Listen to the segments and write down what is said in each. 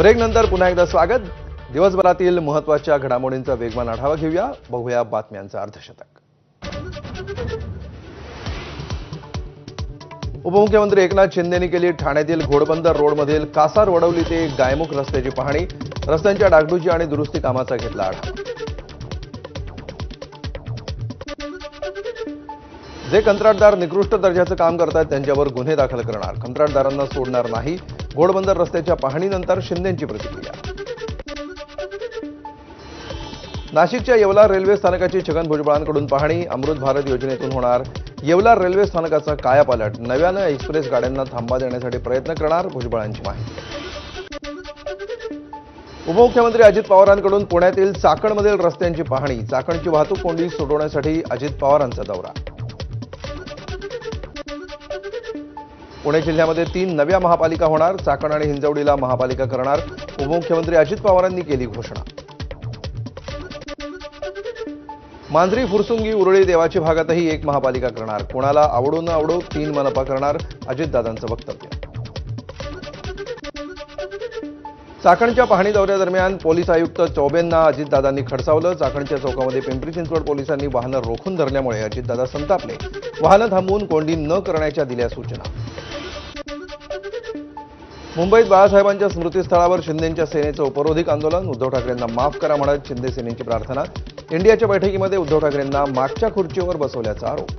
ब्रेकनंतर पुन्हा एकदा स्वागत। दिवसभरातील महत्त्वाच्या घडामोडींचा वेगवान आढावा घेऊया। बघूया बातम्यांचं अर्धशतक। उपमुख्यमंत्री एकनाथ शिंदेंनी केली ठाण्यातील घोडबंदर रोडमधील कासार वडवली ते गायमुख रस्त्याची पाहणी। रस्त्यांच्या डागडुजी आणि दुरुस्ती कामाचा घेतला आढावा। जे कंत्राटदार निकृष्ट दर्जाचं काम करतात त्यांच्यावर गुन्हे दाखल करणार, कंत्राटदारांना सोडणार नाही। घोडबंदर रस्त्याच्या पाहणीनंतर शिंदेंची प्रतिक्रिया। नाशिकच्या येवला रेल्वे स्थानकाची छगन भुजबळांकडून पाहणी। अमृत भारत योजनेतून होणार येवला रेल्वे स्थानकाचा कायापालट, नव्यानं एक्सप्रेस गाड्यांना थांबा देण्यासाठी प्रयत्न करणार, भुजबळांची माहिती। उपमुख्यमंत्री अजित पवारांकडून पुण्यातील चाकणमधील रस्त्यांची पाहणी। चाकणची वाहतूक कोंडी सोडवण्यासाठी अजित पवारांचा दौरा। पुणे जिल्ह्यामध्ये 3 नव्या महापालिका होणार, चाकण आणि हिंजवडीला महापालिका करणार, उपमुख्यमंत्री अजित पवारांनी केली घोषणा। मांजरी, फुरसुंगी, उरळी, देवाची भागातही 1 महापालिका करणार, कोणाला आवडो न आवडो 3 मनपा करणार, अजितदादांचं वक्तव्य। चाकणच्या पाहणी दौऱ्यादरम्यान पोलीस आयुक्त चौबेंना अजितदादांनी खडसावलं। चाकणच्या चौकामध्ये पिंपरी चिंचवड पोलिसांनी वाहनं रोखून धरल्यामुळे अजितदादा संतापले। वाहनं थांबवून कोंडी न करण्याच्या दिल्या सूचना। मुंबईत बाळासाहेबांच्या स्मृतीस्थळावर शिंदेंच्या सेनेचं उपरोधिक आंदोलन। उद्धव ठाकरेंना माफ करा म्हणत शिंदे सेनेची प्रार्थना। इंडियाच्या बैठकीमध्ये उद्धव ठाकरेंना मागच्या खुर्चीवर बसवल्याचा आरोप।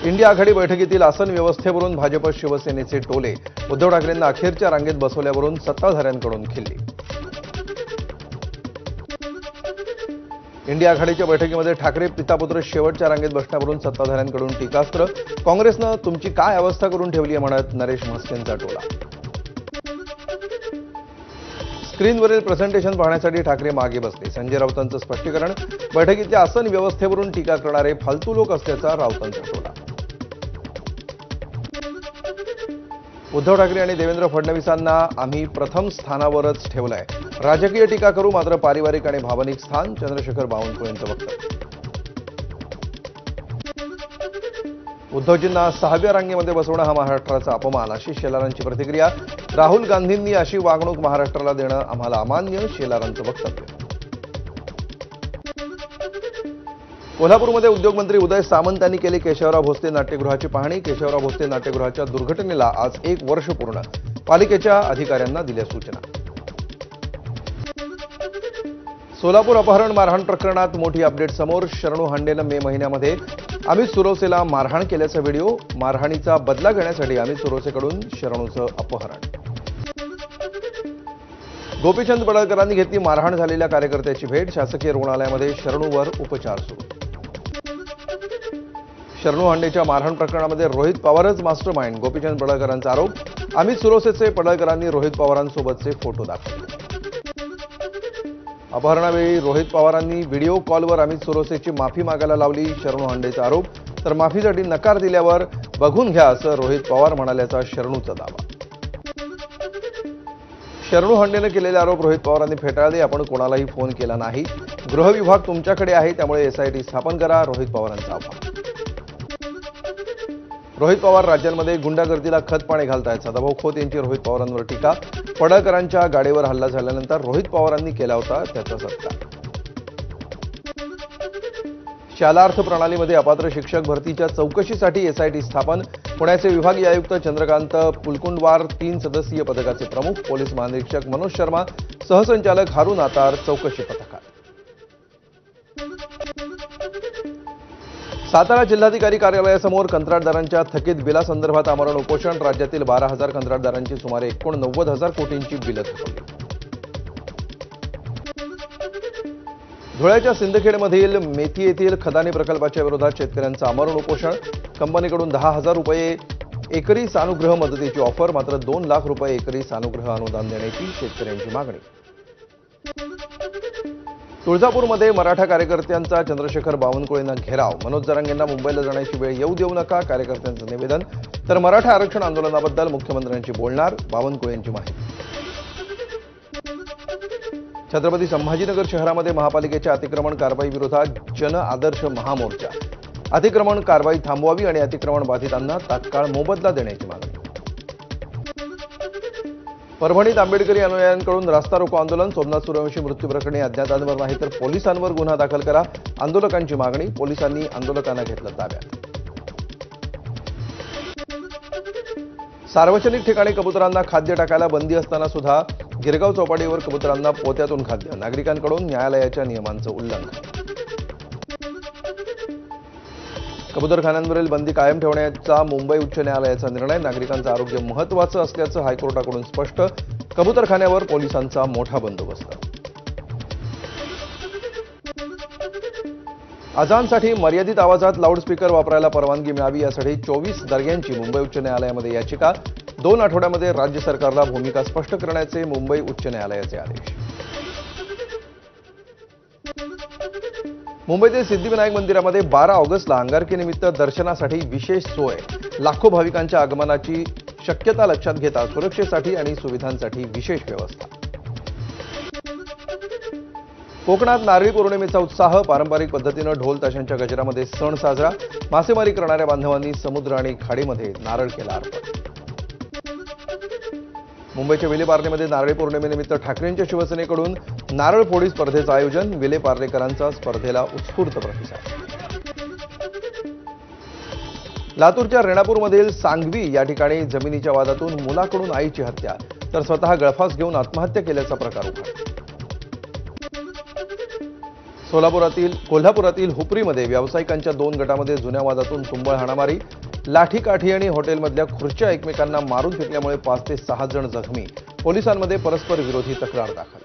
इंडिया आघाडी बैठकीतील आसन व्यवस्थेवरून भाजप शिवसेनेचे टोले। उद्धव ठाकरेंना अखेरच्या रांगेत बसवल्यावरून सत्ताधाऱ्यांकडून खिल्ली। इंडिया आघाडीच्या बैठकीमध्ये ठाकरे पितापुत्र शेवटच्या रांगेत बसण्यावरून सत्ताधाऱ्यांकडून टीकास्त्र। काँग्रेसनं तुमची काय अवस्था करून ठेवली आहे म्हणत नरेश म्हस्केंचा टोला। स्क्रीनवरील प्रेझेंटेशन पाहण्यासाठी ठाकरे मागे बसले, संजय राऊतांचं स्पष्टीकरण। बैठकीतल्या आसन व्यवस्थेवरून टीका करणारे फालतू लोक असल्याचा राऊतांचा टोला। उद्धव ठाकरे आणि देवेंद्र फडणवीसांना आम्ही प्रथम स्थानावरच ठेवलंय, राजकीय टीका करू मात्र पारिवारिक आणि भावनिक स्थान, चंद्रशेखर बावनकुळेंचं वक्तव्य। उद्धवजींना 6व्या रांगेमध्ये बसवणं हा महाराष्ट्राचा अपमान, अशी शेलारांची प्रतिक्रिया। राहुल गांधींनी अशी वागणूक महाराष्ट्राला देणं आम्हाला अमान्य, शेलारांचं वक्तव्य। कोल्हापूरमध्ये उद्योगमंत्री उदय सामंत यांनी केली केशवराव भोसले नाट्यगृहाची पाहणी। केशवराव भोसले नाट्यगृहाच्या दुर्घटनेला आज 1 वर्ष पूर्ण, पालिकेच्या अधिकाऱ्यांना दिल्या सूचना। सोलापूर अपहरण मारहाण प्रकरणात मोठी अपडेट समोर। शरणू हांडेनं मे महिन्यामध्ये अमित सुरवसेला मारहाण केल्याचा व्हिडिओ। मारहाणीचा बदला घेण्यासाठी अमित सुरवसेकडून शरणूचं अपहरण। गोपीचंद पडळकरांनी घेतली मारहाण झालेल्या कार्यकर्त्याची भेट। शासकीय रुग्णालयामध्ये शरणूवर उपचार सुरू। शरणू हांडेच्या मारहाण प्रकरणामध्ये रोहित पवारच मास्टरमाइंड, गोपीचंद पडळकरांचा आरोप। अमित सुरवसेचे पडळकरांनी रोहित पवारांसोबतचे फोटो दाखवले। अपहरणावेळी रोहित पवारांनी व्हिडिओ कॉलवर अमित सुरवसेची माफी मागायला लावली, शरणू हांडेचा आरोप। तर माफीसाठी नकार दिल्यावर बघून घ्या असं रोहित पवार म्हणाल्याचा शरणूचा दावा। शरणू हांडेनं केलेले आरोप रोहित पवारांनी फेटाळले। आपण कोणालाही फोन केला नाही, गृहविभाग तुमच्याकडे आहे, त्यामुळे एसआयटी स्थापन करा, रोहित पवारांचा आव्हान। रोहित पवार राज्यांमध्ये गुंडागर्दीला खतपाणी घालतायत, सदाभाऊ खोत यांची रोहित पवारांवर टीका। पडळकरांच्या गाडीवर हल्ला झाल्यानंतर रोहित पवारांनी केला होता त्याचा सत्कार। शाला अर्थ प्रणालीमध्ये अपात्र शिक्षक भरतीच्या चौकशीसाठी एसआयटी स्थापन। पुण्याचे विभागीय आयुक्त चंद्रकांत पुलकुंडवार 3 सदस्यीय पथकाचे प्रमुख। पोलीस महानिरीक्षक मनोज शर्मा, सहसंचालक हारून आतार चौकशी पथकात। सातारा जिल्हाधिकारी कार्यालयासमोर कंत्राटदारांच्या थकीत बिलासंदर्भात आमरण उपोषण। राज्यातील 12,000 कंत्राटदारांची सुमारे 89,000 कोटींची बिलं थकवली। धुळ्याच्या सिंदखेडमधील मेथी येथील खदानी प्रकल्पाच्या विरोधात शेतकऱ्यांचं आमरण उपोषण। कंपनीकडून 10,000 रुपये एकरी सानुग्रह मदतीची ऑफर, मात्र 2 लाख रुपये एकरी सानुग्रह अनुदान देण्याची शेतकऱ्यांची मागणी। तुळजापूरमध्ये मराठा कार्यकर्त्यांचा चंद्रशेखर बावनकुळेंना घेराव। मनोज जरांगेंना मुंबईला जाण्याची वेळ येऊ देऊ नका, कार्यकर्त्यांचं निवेदन। तर मराठा आरक्षण आंदोलनाबद्दल मुख्यमंत्र्यांची बोलणार, बावनकुळेंची माहिती। छत्रपती संभाजीनगर शहरामध्ये महापालिकेच्या अतिक्रमण कारवाई विरोधात जन आदर्श महामोर्चा। अतिक्रमण कारवाई थांबवावी आणि अतिक्रमण बाधितांना तात्काळ मोबदला देण्याची मागणी। परभणीत आंबेडकरी अनुयायांकडून रास्ता रोको आंदोलन. सोमनाथ सूर्यवंशी मृत्यू प्रकरणी अज्ञातांवर नाही तर पोलिसांवर गुन्हा दाखल करा, आंदोलकांची मागणी. पोलिसांनी आंदोलकांना घेतलं ताब्यात. सार्वजनिक ठिकाणी कबुतरांना खाद्य टाकायला बंदी असताना सुद्धा गिरगाव चौपाटीवर कबुतरांना पोत्यातून खाद्य. नागरिकांकडून न्यायालयाच्या नियमांचं उल्लंघन. कबुतरखान्यांवरील बंदी कायम ठेवण्याचा मुंबई उच्च न्यायालयाचा निर्णय. नागरिकांचं आरोग्य महत्त्वाचं असल्याचं हायकोर्टाकडून स्पष्ट. कबुतरखान्यावर पोलिसांचा मोठा बंदोबस्त. अजानसाठी मर्यादित आवाजात लाऊडस्पीकर वापरायला परवानगी मिळावी यासाठी 24 दर्ग्यांची मुंबई उच्च न्यायालयामध्ये याचिका. 2 आठवड्यामध्ये राज्य सरकारला भूमिका स्पष्ट करण्याचे मुंबई उच्च न्यायालयाचे आदेश. मुंबईतील सिद्धिविनायक मंदिरामध्ये 12 ऑगस्टला अंगारकीनिमित्त दर्शनासाठी विशेष सोय. लाखो भाविकांच्या आगमनाची शक्यता लक्षात घेता सुरक्षेसाठी आणि सुविधांसाठी विशेष व्यवस्था. कोकणात नारळी पौर्णिमेचा उत्साह. पारंपरिक पद्धतीनं ढोल ताशांच्या गजरामध्ये सण साजरा. मासेमारी करणाऱ्या बांधवांनी समुद्र आणि खाडीमध्ये नारळ केला अर्पण. मुंबईच्या विलेपार्लेमध्ये नारळी पौर्णिमेनिमित्त ठाकरेंच्या शिवसेनेकडून नारळ फोडी स्पर्धेचं आयोजन. विलेपार्लेकरांचा स्पर्धेला उत्स्फूर्त प्रतिसाद. लातूरच्या रेणापूरमधील सांगवी या ठिकाणी जमिनीच्या वादातून मुलाकडून आईची हत्या तर स्वतः गळफास घेऊन आत्महत्या केल्याचा प्रकार उघड. कोल्हापुरातील हुपरीमध्ये व्यावसायिकांच्या 2 गटामध्ये जुन्या वादातून तुंबळ हाणामारी. लाठीकाठी आणि हॉटेलमधल्या खुर्च्या एकमेकांना मारून फेकल्यामुळे 5 ते 6 जण जखमी. पोलिसांमध्ये परस्पर विरोधी तक्रार दाखल.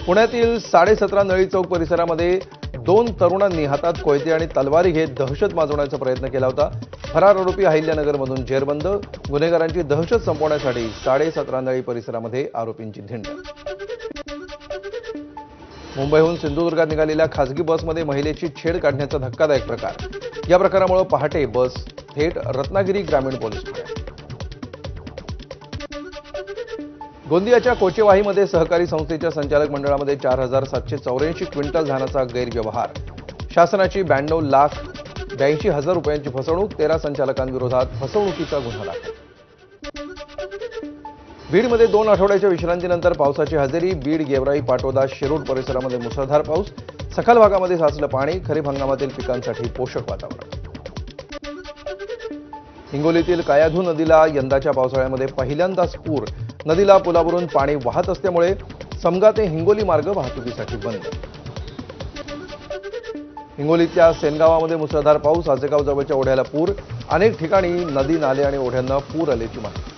पुण्यातील 17.5 नळी चौक परिसरामध्ये 2 तरुणांनी हातात कोयते आणि तलवारी घेत दहशत माजवण्याचा प्रयत्न केला होता. फरार आरोपी अहिल्यानगरमधून जेरबंद. गुन्हेगारांची दहशत संपवण्यासाठी 17.5 नळी परिसरामध्ये आरोपींची धिंड. मुंबईहून सिंधुदुर्गात निघालेल्या खासगी बसमध्ये महिलेची छेड काढण्याचा धक्कादायक प्रकार. या प्रकारामुळे पहाटे बस थेट रत्नागिरी ग्रामीण पोलीस ठाण्यात. गोंदियाच्या कोचेवाहीमध्ये सहकारी संस्थेच्या संचालक मंडळामध्ये 4,784 क्विंटल धानाचा गैरव्यवहार. शासनाची 92,82,000 रुपयांची फसवणूक. 13 संचालकांविरोधात फसवणुकीचा गुन्हा दाखल. बीडमध्ये 2 आठवड्याच्या विश्रांतीनंतर पावसाची हजेरी. बीड, गेवराई, पाटोदा, शिरूर परिसरामध्ये मुसळधार पाऊस. सखल भागामध्ये साचलं पाणी. खरीप हंगामातील पिकांसाठी पोषक वातावरण. हिंगोलीतील कायाधू नदीला यंदाच्या पावसाळ्यामध्ये पहिल्यांदाच पूर. नदीला पुलावरून पाणी वाहत असल्यामुळे समगा ते हिंगोली मार्ग वाहतुकीसाठी बंद. हिंगोलीच्या सेनगावामध्ये मुसळधार पाऊस. आजेगाव जवळच्या ओढ्याला पूर. अनेक ठिकाणी नदी, नाले आणि ओढ्यांना पूर आल्याची माहिती.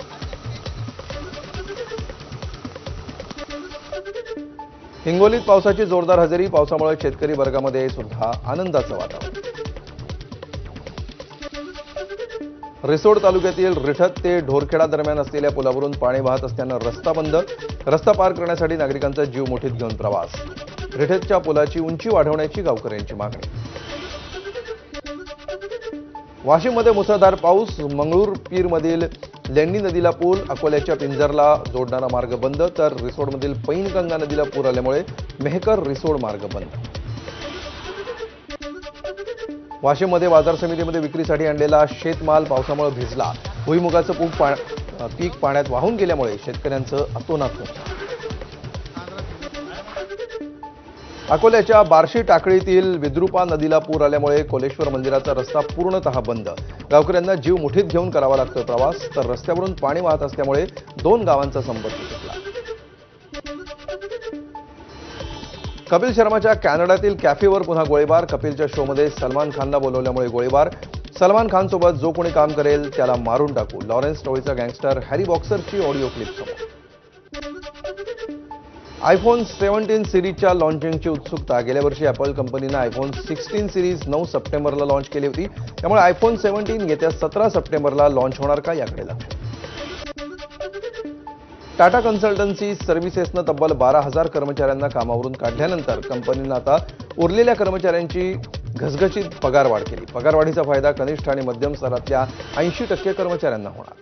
हिंगोलीत पावसाची जोरदार हजेरी. पावसामुळे शेतकरी वर्गामध्ये सुद्धा आनंदाचं वातावरण. रिसोड तालुक्यातील रिठत ते ढोरखेडा दरम्यान असलेल्या पुलावरून पाणी वाहत असल्यानं रस्ता बंद. रस्ता पार करण्यासाठी नागरिकांचा जीव मुठीत घेऊन प्रवास. रिठतच्या पुलाची उंची वाढवण्याची गावकऱ्यांची मागणी. वाशिममध्ये मुसळधार पाऊस. मंगळूरपीरमधील लेंडी नदीला पूल. अकोल्याच्या पिंजरला जोडणारा मार्ग बंद. तर रिसोडमधील पैनगंगा नदीला पूर आल्यामुळे मेहकर रिसोड मार्ग बंद. वाशिममध्ये बाजार समितीमध्ये विक्रीसाठी आणलेला शेतमाल पावसामुळे भिजला. भुईमुगाचं पीक पाण्यात वाहून गेल्यामुळे शेतकऱ्यांचं अतोनात नुकसान. अकोल्याच्या बार्शी टाकळीतील विद्रुपा नदीला पूर आल्यामुळे कोलेश्वर मंदिराचा रस्ता पूर्णतः बंद. गावकऱ्यांना जीव मुठीत घेऊन करावा लागतोय प्रवास. तर रस्त्यावरून पाणी वाहत असल्यामुळे 2 गावांचा संपर्क तुटला. कपिल शर्माच्या कॅनडातील कॅफेवर पुन्हा गोळीबार. कपिलच्या शोमध्ये सलमान खानला बोलवल्यामुळे गोळीबार. सलमान खानसोबत जो कोणी काम करेल त्याला मारून टाकू. लॉरेन्स टोळीचा गँगस्टर हॅरी बॉक्सरची ऑडिओ क्लिप समोर. आयफोन 17 सिरीजच्या लॉन्चिंगची उत्सुकता. गेल्या वर्षी ॲपल कंपनीनं आयफोन 16 सिरीज 9 सप्टेंबरला लॉन्च केली होती. त्यामुळे आयफोन 17 येत्या 17 सप्टेंबरला लॉन्च होणार का याकडे लक्ष. टाटा कन्सल्टन्सी सर्व्हिसेसनं तब्बल 12,000 कर्मचाऱ्यांना कामावरून काढल्यानंतर कंपनीनं आता उरलेल्या कर्मचाऱ्यांची घसघशीत पगारवाढ केली. पगारवाढीचा फायदा कनिष्ठ आणि मध्यम स्तरातल्या 80% कर्मचाऱ्यांना होणार.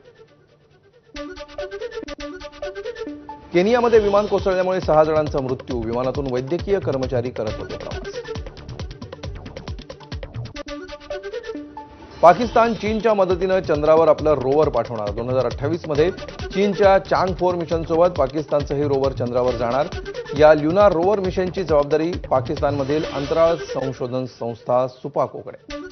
केनियामध्ये विमान कोसळल्यामुळे 6 जणांचा मृत्यू. विमानातून वैद्यकीय कर्मचारी करत होते प्रवास. पाकिस्तान चीनच्या मदतीनं चंद्रावर आपलं रोवर पाठवणार. 2028 मध्ये चीनच्या चांग 4 मिशनसोबत पाकिस्तानचं हे रोवर चंद्रावर जाणार. या ल्युनार रोवर मिशनची जबाबदारी पाकिस्तानमधील अंतराळ संशोधन संस्था सुपाकोकडे.